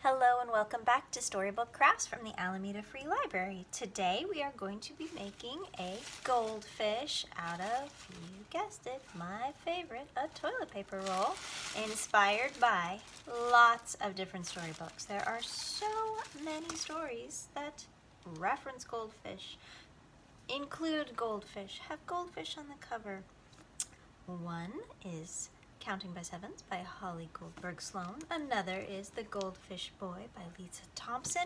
Hello and welcome back to Storybook Crafts from the Alameda Free Library. Today we are going to be making a goldfish out of, you guessed it, my favorite, a toilet paper roll, inspired by lots of different storybooks. There are so many stories that reference goldfish, include goldfish, have goldfish on the cover. One is Counting by Sevens by Holly Goldberg Sloan. Another is The Goldfish Boy by Lisa Thompson.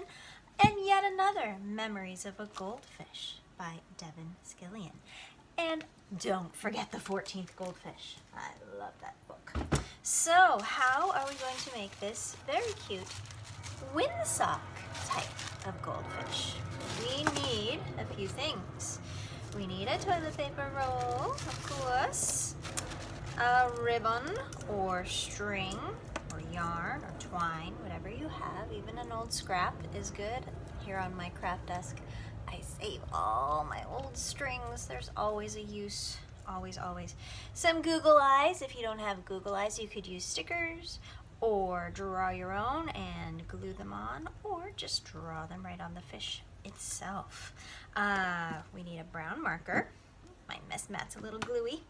And yet another, Memories of a Goldfish by Devin Skillian. And don't forget the 14th Goldfish. I love that book. So how are we going to make this very cute windsock type of goldfish? We need a few things. We need a toilet paper roll, of course, a ribbon or string or yarn or twine, whatever you have. Even an old scrap is good. Here on my craft desk, I save all my old strings. There's always a use, always, always. Some Google Eyes. If you don't have Google Eyes, you could use stickers or draw your own and glue them on, or just draw them right on the fish itself. We need a brown marker. My mess mat's a little gluey.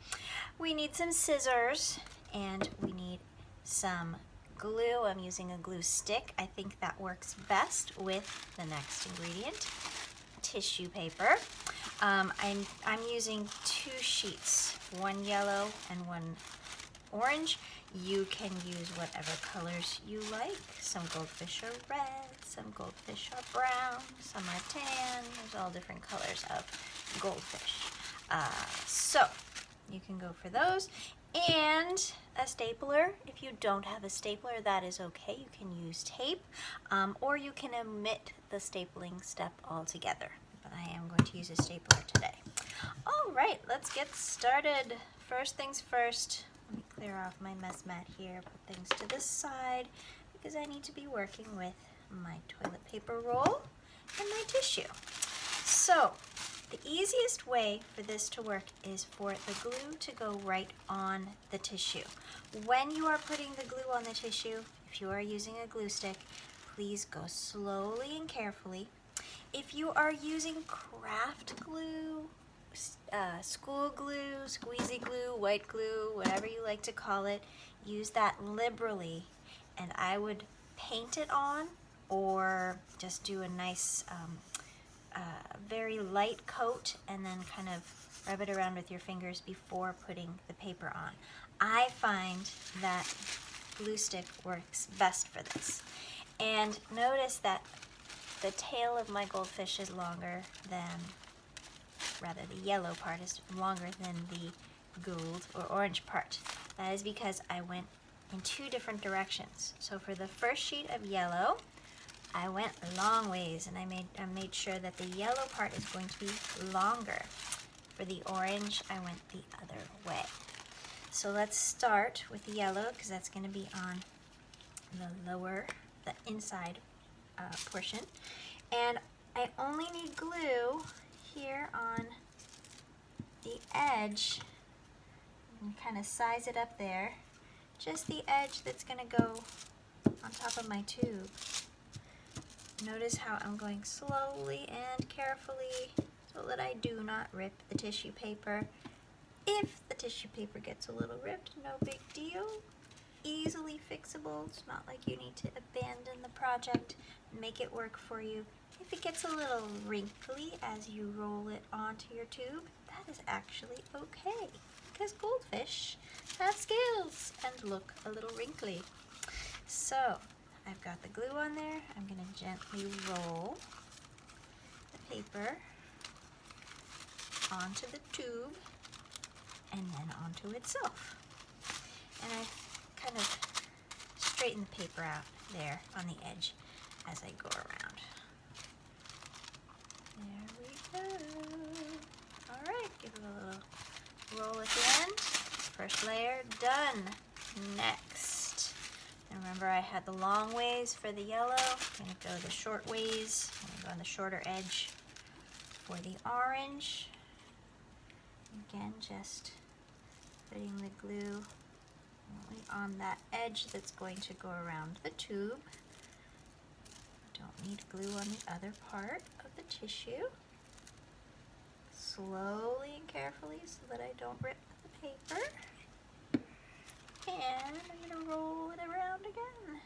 We need some scissors and we need some glue. I'm using a glue stick. I think that works best with the next ingredient, tissue paper. I'm using 2 sheets, one yellow and one orange. You can use whatever colors you like. Some goldfish are red, some goldfish are brown, some are tan. There's all different colors of goldfish. So you can go for those, and a stapler. If you don't have a stapler, that is okay. You can use tape, or you can omit the stapling step altogether. But I am going to use a stapler today. All right, let's get started. First things first, let me clear off my mess mat here, put things to the side, because I need to be working with my toilet paper roll and my tissue. So the easiest way for this to work is for the glue to go right on the tissue. When you are putting the glue on the tissue, if you are using a glue stick, please go slowly and carefully. If you are using craft glue, school glue, squeezy glue, white glue, whatever you like to call it, use that liberally. And I would paint it on or just do a nice very light coat and then kind of rub it around with your fingers before putting the paper on. I find that glue stick works best for this. And notice that the tail of my goldfish is longer than, rather the yellow part is longer than the gold or orange part. That is because I went in 2 different directions. So for the first sheet of yellow, I went long ways, and I made sure that the yellow part is going to be longer. For the orange, I went the other way. So let's start with the yellow, because that's going to be on the inside portion. And I only need glue here on the edge. And kind of size it up there. Just the edge that's going to go on top of my tube. Notice how I'm going slowly and carefully so that I do not rip the tissue paper. If the tissue paper gets a little ripped, no big deal. Easily fixable. It's not like you need to abandon the project and make it work for you. If it gets a little wrinkly as you roll it onto your tube, that is actually okay, because goldfish have scales and look a little wrinkly. So I've got the glue on there. I'm going to gently roll the paper onto the tube and then onto itself. And I kind of straighten the paper out there on the edge as I go around. There we go. All right, give it a little roll at the end. First layer done. Next. And remember, I had the long ways for the yellow. I'm going to go the short ways. I'm going to go on the shorter edge for the orange. Again, just putting the glue on that edge that's going to go around the tube. need glue on the other part of the tissue. Slowly and carefully so that I don't rip the paper. And I'm going to roll it around again.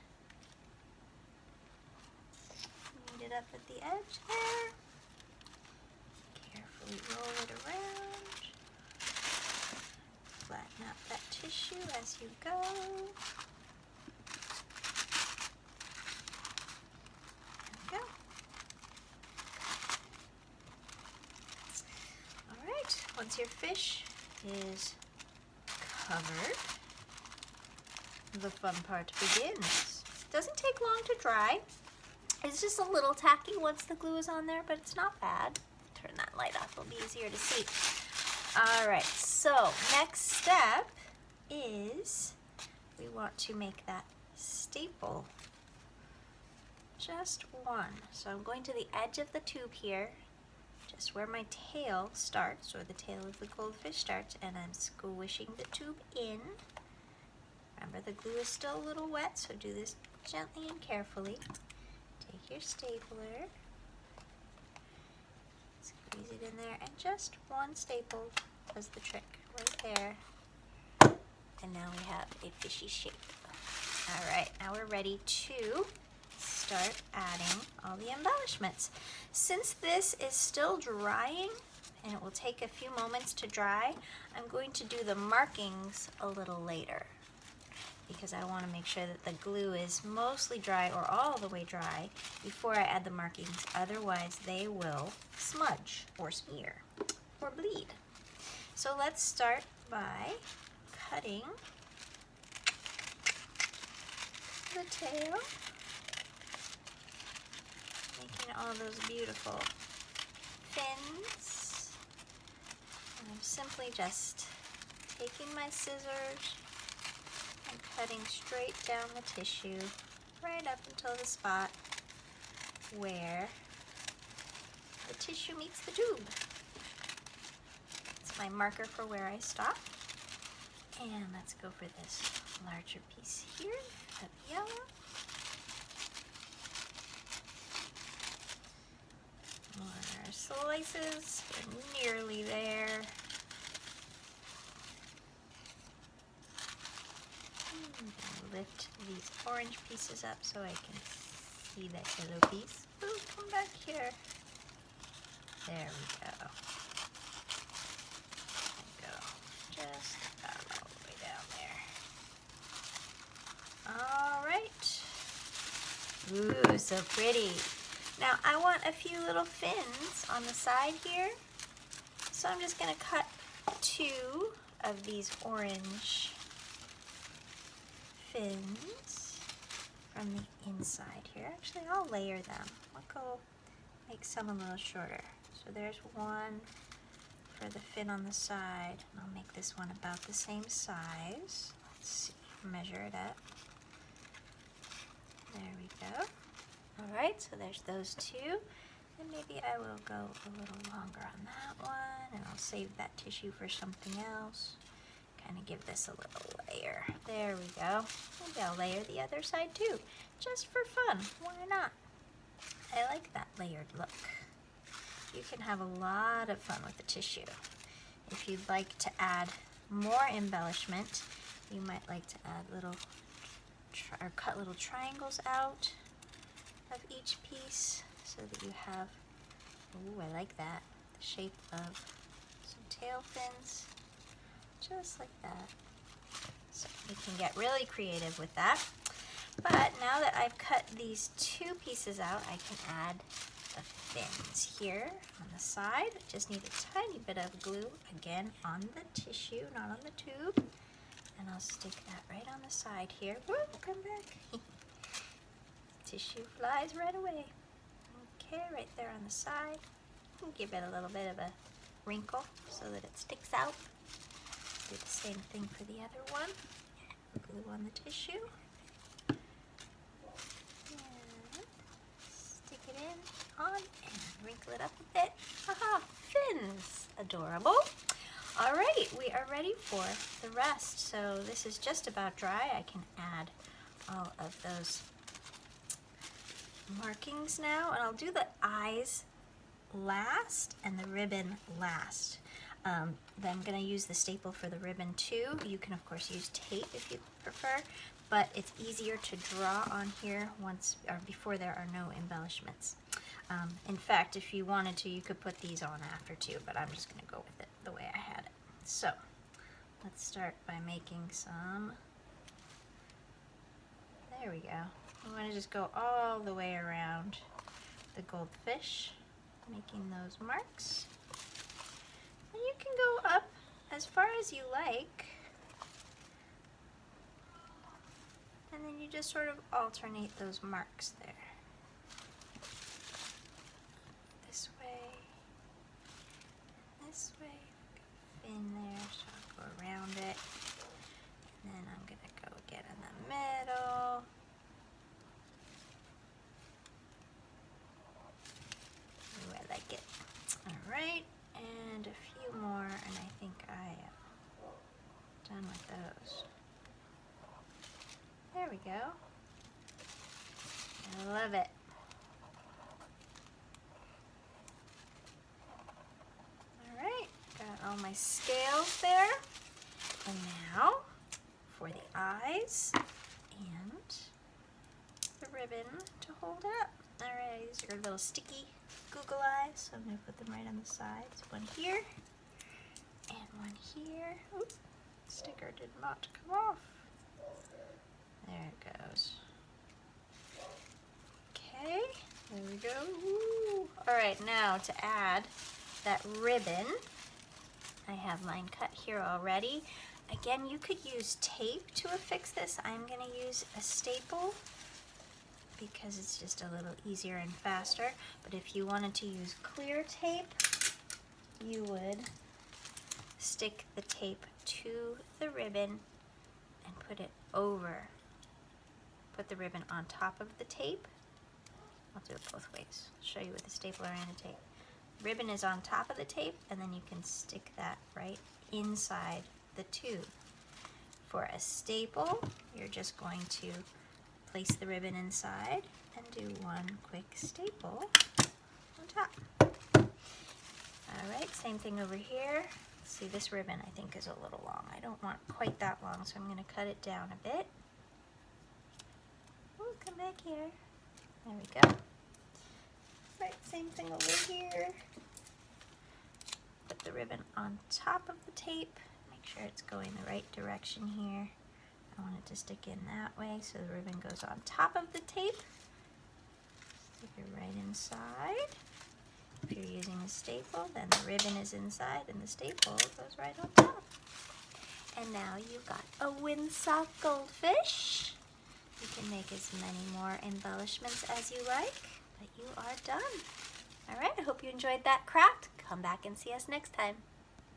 Knead it up at the edge there. Carefully roll it around. Flatten out that tissue as you go. There we go. Alright, once your fish is covered, the fun part begins. Doesn't take long to dry. It's just a little tacky once the glue is on there, but it's not bad. Turn that light off, it'll be easier to see. All right, so next step is we want to make that staple. Just one. So I'm going to the edge of the tube here, just where my tail starts, or the tail of the goldfish starts, and I'm squishing the tube in. Remember, the glue is still a little wet, so do this gently and carefully. Take your stapler, squeeze it in there, and just one staple does the trick right there. And now we have a fishy shape. All right, now we're ready to start adding all the embellishments. Since this is still drying, and it will take a few moments to dry, I'm going to do the markings a little later, because I want to make sure that the glue is mostly dry or all the way dry before I add the markings. Otherwise, they will smudge or smear or bleed. So let's start by cutting the tail, making all those beautiful fins. And I'm simply just taking my scissors and cutting straight down the tissue right up until the spot where the tissue meets the tube. It's my marker for where I stop. And let's go for this larger piece here of yellow. More slices, we're nearly there. Lift these orange pieces up so I can see that yellow piece. Ooh, come back here. There we go. There we go. Just about all the way down there. All right. Ooh, so pretty. Now I want a few little fins on the side here. So I'm just going to cut 2 of these orange fins from the inside here. Actually, I'll layer them. I'll go make some a little shorter. So there's one for the fin on the side, and I'll make this one about the same size. Let's see, measure it up. There we go. All right, so there's those 2. And maybe I will go a little longer on that one, and I'll save that tissue for something else. Kind of give this a little layer. There we go. Maybe I'll layer the other side too, just for fun. Why not? I like that layered look. You can have a lot of fun with the tissue. If you'd like to add more embellishment, you might like to add little, or cut little triangles out of each piece so that you have, ooh, I like that, the shape of some tail fins. Just like that. So you can get really creative with that. But now that I've cut these 2 pieces out, I can add the fins here on the side. I just need a tiny bit of glue, again, on the tissue, not on the tube. And I'll stick that right on the side here. Whoop, come back. Tissue flies right away. Okay, right there on the side. Give it a little bit of a wrinkle so that it sticks out. Do the same thing for the other one. Glue on the tissue. And stick it in, on, and wrinkle it up a bit. Haha, fins. Adorable. All right, we are ready for the rest. So this is just about dry. I can add all of those markings now, and I'll do the eyes last and the ribbon last. Then I'm going to use the staple for the ribbon too. You can of course use tape if you prefer, but it's easier to draw on here once or before there are no embellishments. In fact, if you wanted to, you could put these on after too, but I'm just going to go with it the way I had it. So let's start by making some. There we go. We want to just go all the way around the goldfish, making those marks. And you can go up as far as you like. And then you just sort of alternate those marks there. This way, this way. In there, so I'll go around it. And then I'm going to go again in the middle. Ooh, I like it. Alright, and a few more, and I think I am done with those. There we go. I love it. Alright, got all my scales there. And now for the eyes and the ribbon to hold up. Alright, these are little sticky Google eyes, so I'm going to put them right on the sides. One here and one here. Oops, sticker did not come off. There it goes. Okay, there we go. Alright, now to add that ribbon, I have mine cut here already. Again, you could use tape to affix this. I'm going to use a staple because it's just a little easier and faster. But if you wanted to use clear tape, you would stick the tape to the ribbon and put it over. Put the ribbon on top of the tape. I'll do it both ways. I'll show you with the stapler and the tape. Ribbon is on top of the tape, and then you can stick that right inside the tube. For a staple, you're just going to place the ribbon inside and do one quick staple on top. Alright, same thing over here. See, this ribbon I think is a little long. I don't want quite that long, so I'm going to cut it down a bit. Ooh, come back here. There we go. Right, same thing over here. Put the ribbon on top of the tape. Make sure it's going the right direction here. I want it to stick in that way, so the ribbon goes on top of the tape. Stick it right inside. If you're using a staple, then the ribbon is inside and the staple goes right on top. And now you've got a windsock goldfish. You can make as many more embellishments as you like, but you are done. Alright, I hope you enjoyed that craft. Come back and see us next time.